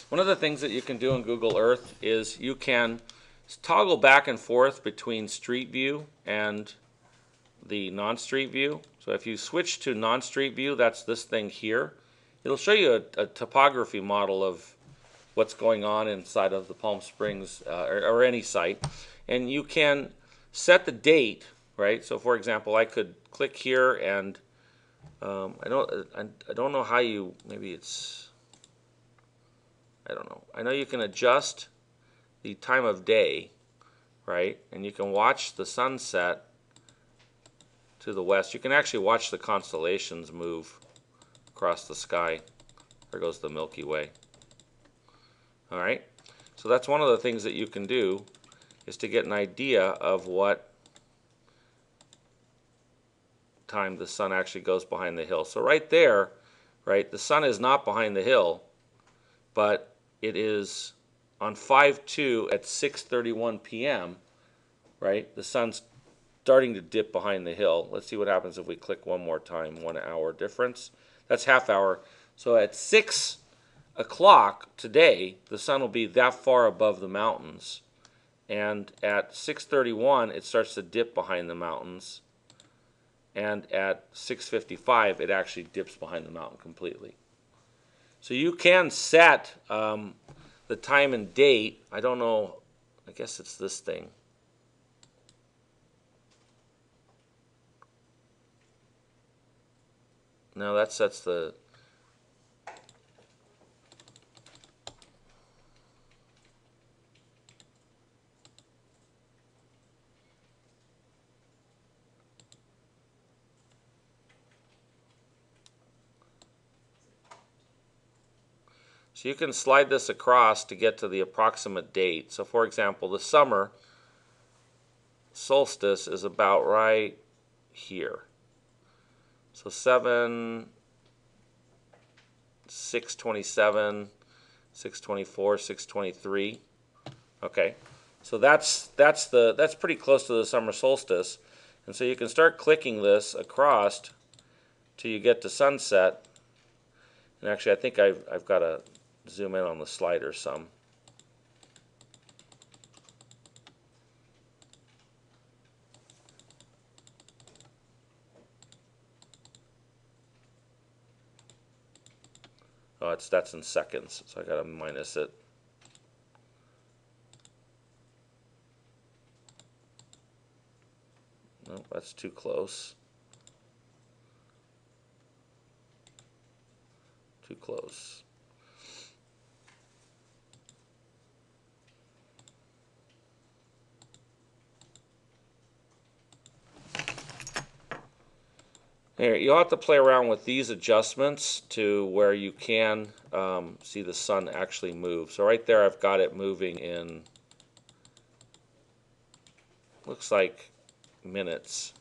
One of the things that you can do in Google Earth is you can toggle back and forth between Street View and the non-Street View. So if you switch to non-Street View, that's this thing here. It'll show you a topography model of what's going on inside of the Palm Springs or any site. And you can set the date, right? So for example, I could click here and I don't know how you, maybe it's, I don't know. I know you can adjust the time of day, right? And you can watch the sunset to the west. You can actually watch the constellations move across the sky. There goes the Milky Way. All right. So that's one of the things that you can do, is to get an idea of what time the sun actually goes behind the hill. So right there, right, the sun is not behind the hill, but it is on 5/2 at 6:31 p.m., right? The sun's starting to dip behind the hill. Let's see what happens if we click one more time. 1 hour difference. That's half hour. So at 6 o'clock today, the sun will be that far above the mountains. And at 6:31, it starts to dip behind the mountains. And at 6:55, it actually dips behind the mountain completely. So you can set the time and date. I don't know, I guess it's this thing. No, that sets the, so you can slide this across to get to the approximate date. So for example, the summer solstice is about right here. So 6:27, 6:24, 6:23. Okay, so that's pretty close to the summer solstice, and so you can start clicking this across till you get to sunset. And actually, I think I've got to zoom in on the slider some. Oh, that's in seconds, so I got to minus it. No, that's too close. Too close. Here, you'll have to play around with these adjustments to where you can see the sun actually move. So right there I've got it moving in, looks like minutes.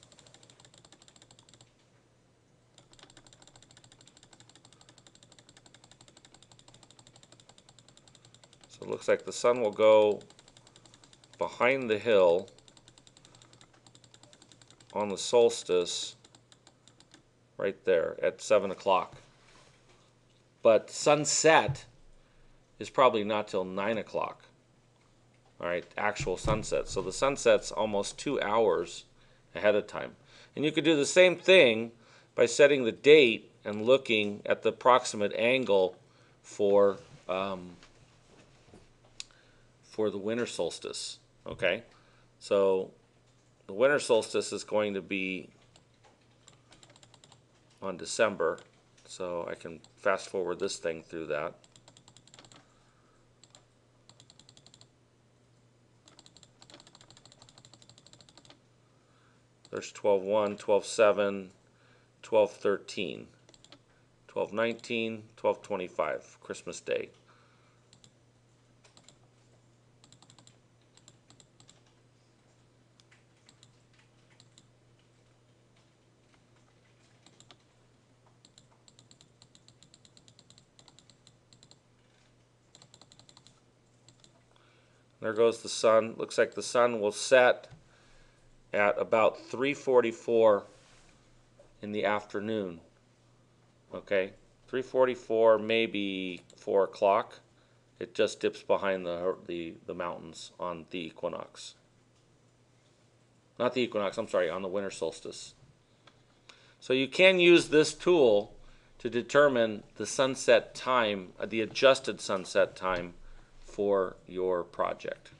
So it looks like the sun will go behind the hill on the solstice right there at 7 o'clock. But sunset is probably not till 9 o'clock. All right, actual sunset. So the sunset's almost 2 hours ahead of time. And you could do the same thing by setting the date and looking at the approximate angle for the winter solstice. Okay, so the winter solstice is going to be on December, so I can fast forward this thing through that. There's 12/1, 12/7, 12/13, 12/19, 12/25, Christmas Day. There goes the sun. Looks like the sun will set at about 3:44 in the afternoon. Okay, 3:44, maybe 4 o'clock. It just dips behind the mountains on the equinox. Not the equinox, I'm sorry, on the winter solstice. So you can use this tool to determine the sunset time, the adjusted sunset time for your project.